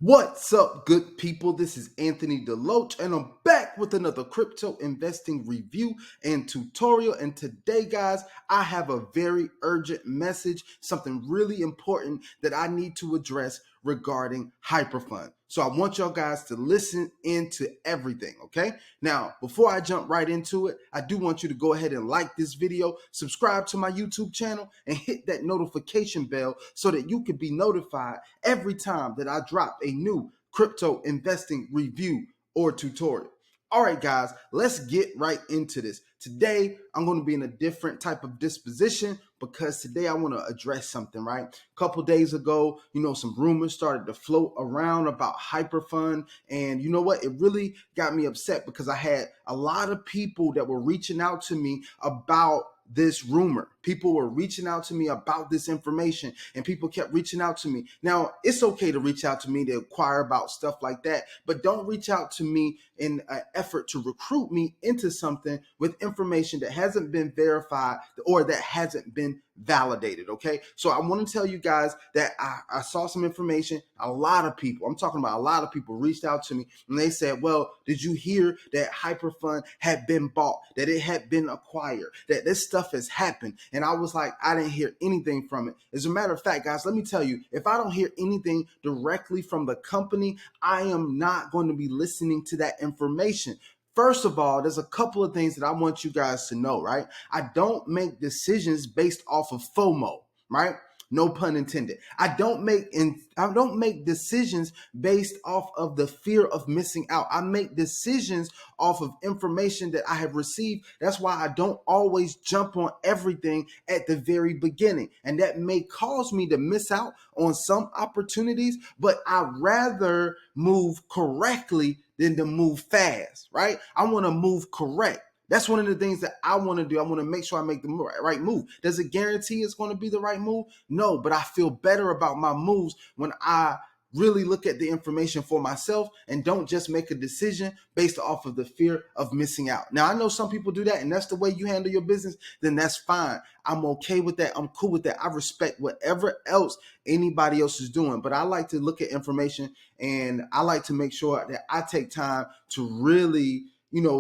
What's up, good people? This is Anthony Deloach, and I'm back with another crypto investing review and tutorial. And today, guys, I have a very urgent message, something really important that I need to address regarding Hyperfund. So I want y'all guys to listen into everything, okay? Now, before I jump right into it, I do want you to go ahead and like this video, subscribe to my YouTube channel, and hit that notification bell so that you can be notified every time that I drop a new crypto investing review or tutorial. All right, guys, let's get right into this. Today, I'm going to be in a different type of disposition because today I want to address something, right? A couple days ago, some rumors started to float around about Hyperfund. And you know what? It really got me upset because I had a lot of people that were reaching out to me about this rumor. People were reaching out to me about this information, and people kept reaching out to me. Now, it's okay to reach out to me to inquire about stuff like that, but don't reach out to me in an effort to recruit me into something with information that hasn't been verified or that hasn't been validated. Okay, so I want to tell you guys that I saw some information. A lot of people, I'm talking about a lot of people, reached out to me and they said, well, did you hear that Hyperfund had been bought, that it had been acquired, that this stuff has happened? And I was like, I didn't hear anything from it. As a matter of fact, guys, let me tell you, if I don't hear anything directly from the company, I am not going to be listening to that information. First of all, there's a couple of things that I want you guys to know, right? I don't make decisions based off of FOMO, right? No pun intended. I don't make decisions based off of the fear of missing out. I make decisions off of information that I have received. That's why I don't always jump on everything at the very beginning. And that may cause me to miss out on some opportunities, but I'd rather move correctly than to move fast, right? I want to move correct. That's one of the things that I want to do. I want to make sure I make the right move. Does it guarantee it's going to be the right move? No, but I feel better about my moves when I really look at the information for myself and don't just make a decision based off of the fear of missing out. Now, I know some people do that, and that's the way you handle your business, then that's fine. I'm okay with that. I'm cool with that. I respect whatever else anybody else is doing, but I like to look at information and I like to make sure that I take time to really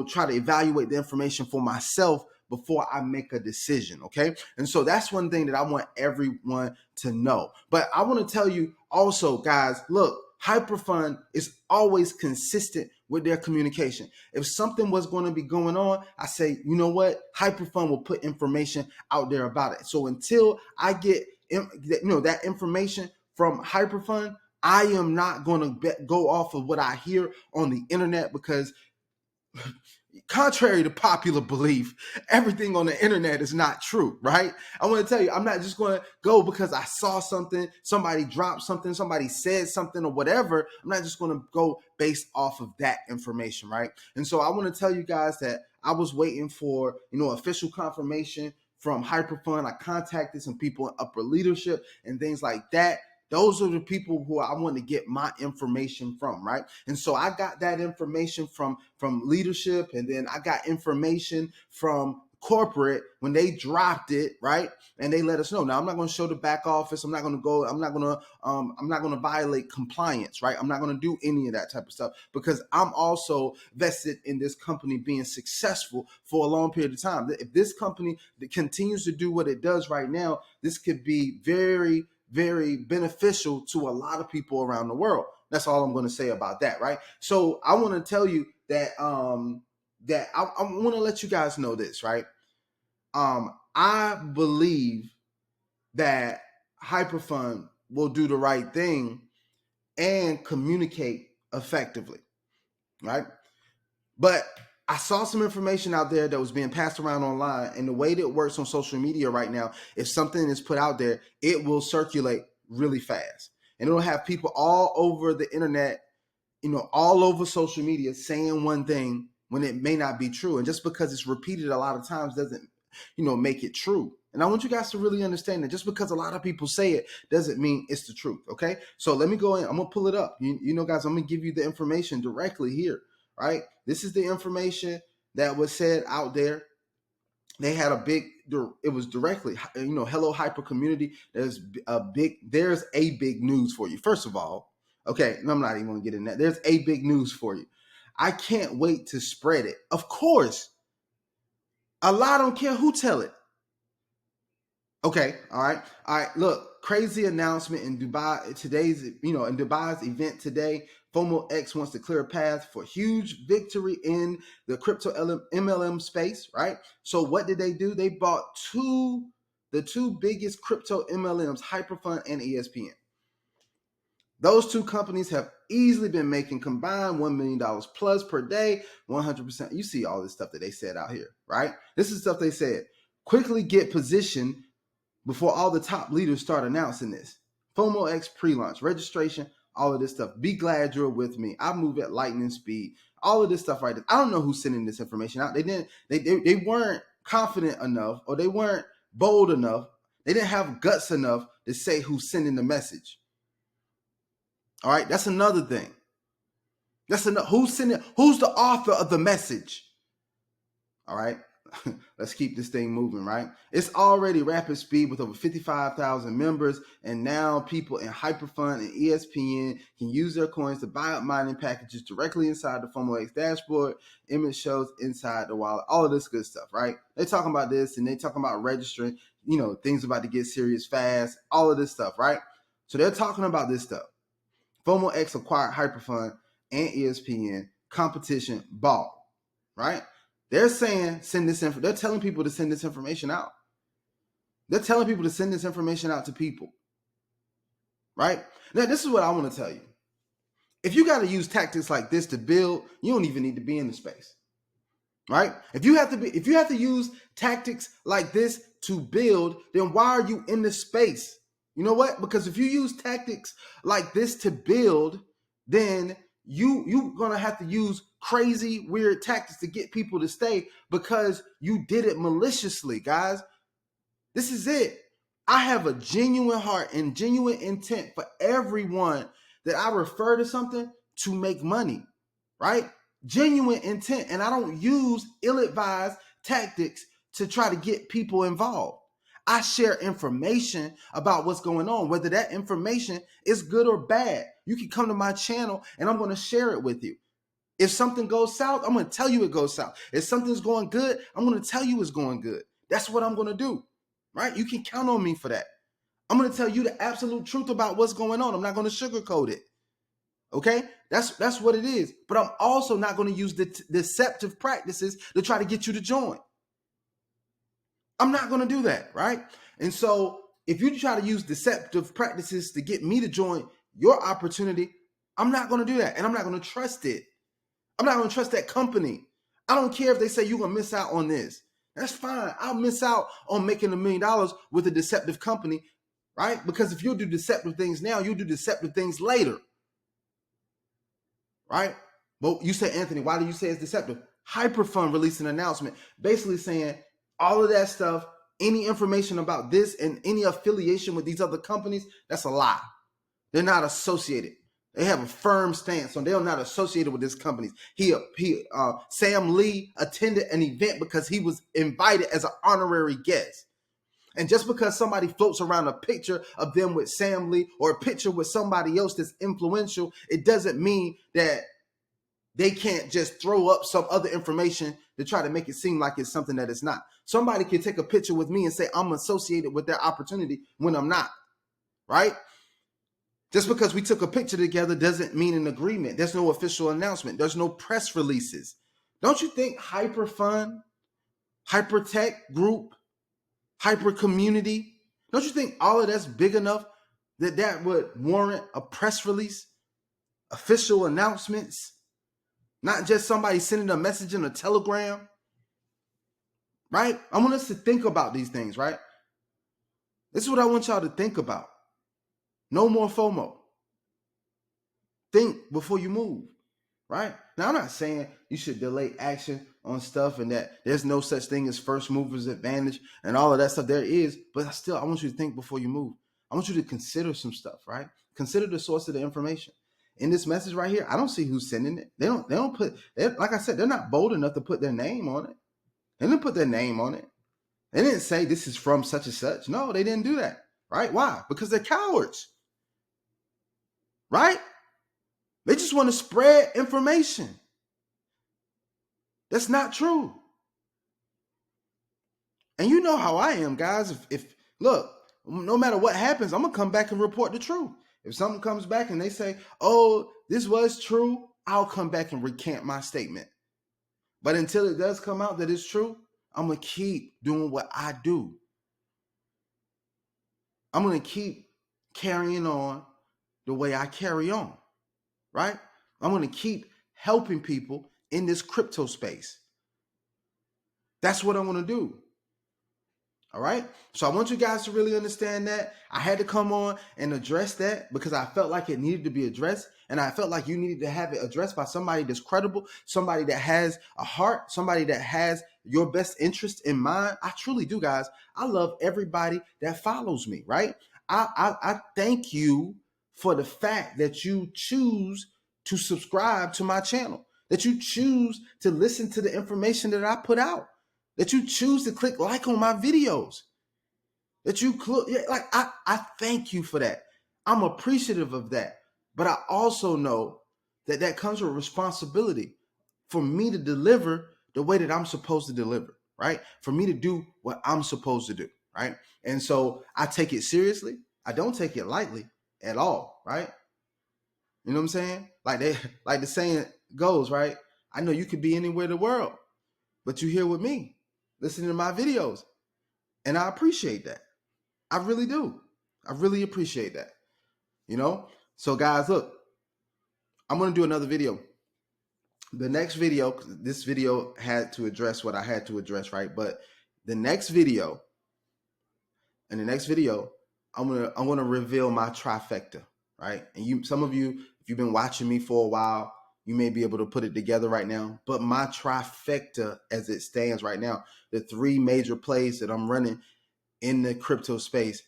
try to evaluate the information for myself before I make a decision, okay? And so that's one thing that I want everyone to know. But I want to tell you also, guys, look, Hyperfund is always consistent with their communication. If something was going to be going on, I say, you know what? Hyperfund will put information out there about it. So until I get that information from Hyperfund, I am not going to go off of what I hear on the internet because contrary to popular belief, everything on the internet is not true, right? I want to tell you, I'm not just going to go because I saw something, somebody dropped something, somebody said something or whatever. I'm not just going to go based off of that information, right? And so I want to tell you guys that I was waiting for, official confirmation from Hyperfund. I contacted some people in upper leadership and things like that. Those are the people who I want to get my information from, right? And so I got that information from leadership, and then I got information from corporate when they dropped it, right? And they let us know. Now I'm not going to show the back office. I'm not going to violate compliance, right? I'm not going to do any of that type of stuff because I'm also vested in this company being successful for a long period of time. If this company continues to do what it does right now, this could be very, very beneficial to a lot of people around the world. That's all I'm going to say about that, right? So I want to tell you that that I want to let you guys know this, right? I believe that Hyperfund will do the right thing and communicate effectively, right? But I saw some information out there that was being passed around online, and the way that it works on social media right now, if something is put out there, it will circulate really fast. And it'll have people all over the internet, all over social media saying one thing when it may not be true. And just because it's repeated a lot of times doesn't, make it true. And I want you guys to really understand that just because a lot of people say it doesn't mean it's the truth, okay? So let me go in. I'm going to pull it up. Guys, I'm going to give you the information directly here. Right? This is the information that was said out there. They had it was directly, hello hyper community. There's a big news for you. First of all, Okay, and I'm not even going to get in that. There's a big news for you. I can't wait to spread it. Of course, a lie don't care who tell it. Okay, all right. Look, crazy announcement in Dubai in Dubai's event today. Fomo X wants to clear a path for huge victory in the crypto MLM space, right? So what did they do? They bought the two biggest crypto MLMs, Hyperfund and ESPN. Those two companies have easily been making combined $1 million plus per day, 100%. You see all this stuff that they said out here, right? This is stuff they said. Quickly get positioned before all the top leaders start announcing this. Fomo X pre-launch, registration, all of this stuff. Be glad you're with me. I move at lightning speed. All of this stuff right there. I don't know who's sending this information out. They weren't confident enough, or they weren't bold enough. They didn't have guts enough to say who's sending the message. All right, that's another thing. Who's the author of the message? All right. Let's keep this thing moving, right? It's already rapid speed with over 55,000 members, and now people in Hyperfund and ESPN can use their coins to buy up mining packages directly inside the Fomo X dashboard. Image shows inside the wallet, all of this good stuff, right? They're talking about this, and they're talking about registering, things about to get serious fast, all of this stuff, right? So they're talking about this stuff. Fomo X acquired Hyperfund and ESPN, competition bought, right? They're saying they're telling people to send this information out. They're telling people to send this information out to people. Right? Now, this is what I want to tell you. If you got to use tactics like this to build, you don't even need to be in the space. Right? If you have to use tactics like this to build, then why are you in the space? You know what? Because if you use tactics like this to build, then you're gonna have to use crazy, weird tactics to get people to stay because you did it maliciously, guys. This is it. I have a genuine heart and genuine intent for everyone that I refer to something to make money, right? Genuine intent. And I don't use ill-advised tactics to try to get people involved. I share information about what's going on, whether that information is good or bad. You can come to my channel and I'm going to share it with you. If something goes south, I'm going to tell you it goes south. If something's going good, I'm going to tell you it's going good. That's what I'm going to do, right? You can count on me for that. I'm going to tell you the absolute truth about what's going on. I'm not going to sugarcoat it. Okay? That's what it is. But I'm also not going to use the deceptive practices to try to get you to join. I'm not going to do that, right? And so if you try to use deceptive practices to get me to join your opportunity, I'm not going to do that. And I'm not going to trust it. I'm not going to trust that company. I don't care if they say you're going to miss out on this. That's fine. I'll miss out on making $1 million with a deceptive company, right? Because if you'll do deceptive things now, you'll do deceptive things later, right? But you say, Anthony, why do you say it's deceptive? Hyperfund released an announcement basically saying all of that stuff, any information about this and any affiliation with these other companies, that's a lie. They're not associated. They have a firm stance on they're not associated with these companies. Sam Lee attended an event because he was invited as an honorary guest. And just because somebody floats around a picture of them with Sam Lee or a picture with somebody else that's influential, it doesn't mean that they can't just throw up some other information to try to make it seem like it's something that it's not. Somebody can take a picture with me and say I'm associated with their opportunity when I'm not, right? Just because we took a picture together doesn't mean an agreement. There's no official announcement. There's no press releases. Don't you think Hyperfund, Hypertech Group, Hyper Community, don't you think all of that's big enough that would warrant a press release, official announcements, not just somebody sending a message in a telegram, right? I want us to think about these things, right? This is what I want y'all to think about. No more FOMO. Think before you move, right? Now, I'm not saying you should delay action on stuff and that there's no such thing as first mover's advantage and all of that stuff. There is, but still, I want you to think before you move. I want you to consider some stuff, right? Consider the source of the information. In this message right here, I don't see who's sending it. They don't put, like I said, they're not bold enough to put their name on it. They didn't put their name on it. They didn't say this is from such and such. No, they didn't do that, right? Why? Because they're cowards. Right? They just want to spread information. That's not true. And you know how I am, guys. If look, no matter what happens, I'm gonna come back and report the truth. If something comes back and they say, "Oh, this was true," I'll come back and recant my statement. But until it does come out that it's true, I'm gonna keep doing what I do. I'm gonna keep carrying on the way I carry on, right? I'm gonna keep helping people in this crypto space. That's what I want to do. All right. So I want you guys to really understand that. I had to come on and address that because I felt like it needed to be addressed. And I felt like you needed to have it addressed by somebody that's credible, somebody that has a heart, somebody that has your best interest in mind. I truly do, guys. I love everybody that follows me, right? I thank you for the fact that you choose to subscribe to my channel, that you choose to listen to the information that I put out, that you choose to click like on my videos, that you like. I thank you for that. I'm appreciative of that. But I also know that that comes with responsibility for me to deliver the way that I'm supposed to deliver, right? For me to do what I'm supposed to do, right? And so I take it seriously. I don't take it lightly at all, right? You know what I'm saying? Like the saying goes, right? I know you could be anywhere in the world, but you're here with me, listening to my videos. And I appreciate that. I really do. I really appreciate that. You know? So guys, look, I'm going to do another video. The next video, this video had to address what I had to address, right? But the next video, in the next video, I'm gonna reveal my trifecta, right? And some of you, if you've been watching me for a while, you may be able to put it together right now. But my trifecta, as it stands right now, the three major plays that I'm running in the crypto space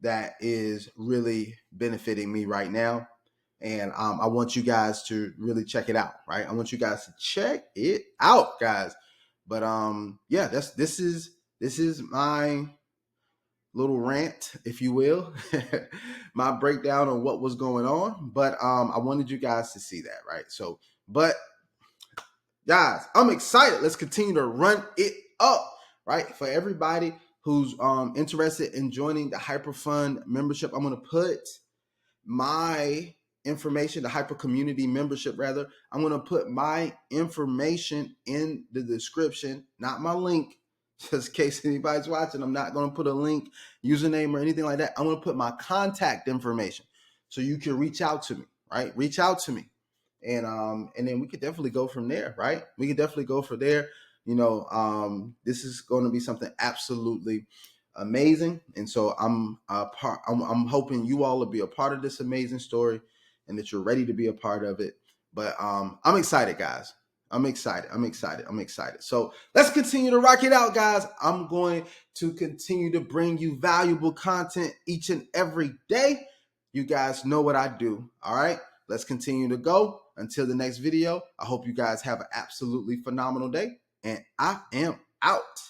that is really benefiting me right now. And I want you guys to really check it out, right? I want you guys to check it out, guys. But yeah, this is my little rant, if you will, my breakdown on what was going on. But I wanted you guys to see that, right? So, but guys, I'm excited. Let's continue to run it up, right? For everybody who's interested in joining the Hyperfund membership, I'm going to put my information, the Hyper Community membership, rather. I'm going to put my information in the description, not my link, just in case anybody's watching. I'm not going to put a link, username, or anything like that. I'm going to put my contact information so you can reach out to me, right? Reach out to me. And then we could definitely go from there, right? We could definitely go from there. You know, this is going to be something absolutely amazing, and so I'm hoping you all will be a part of this amazing story, and that you're ready to be a part of it. But I'm excited, guys. I'm excited. So let's continue to rock it out, guys. I'm going to continue to bring you valuable content each and every day. You guys know what I do. All right. Let's continue to go. Until the next video, I hope you guys have an absolutely phenomenal day, and I am out.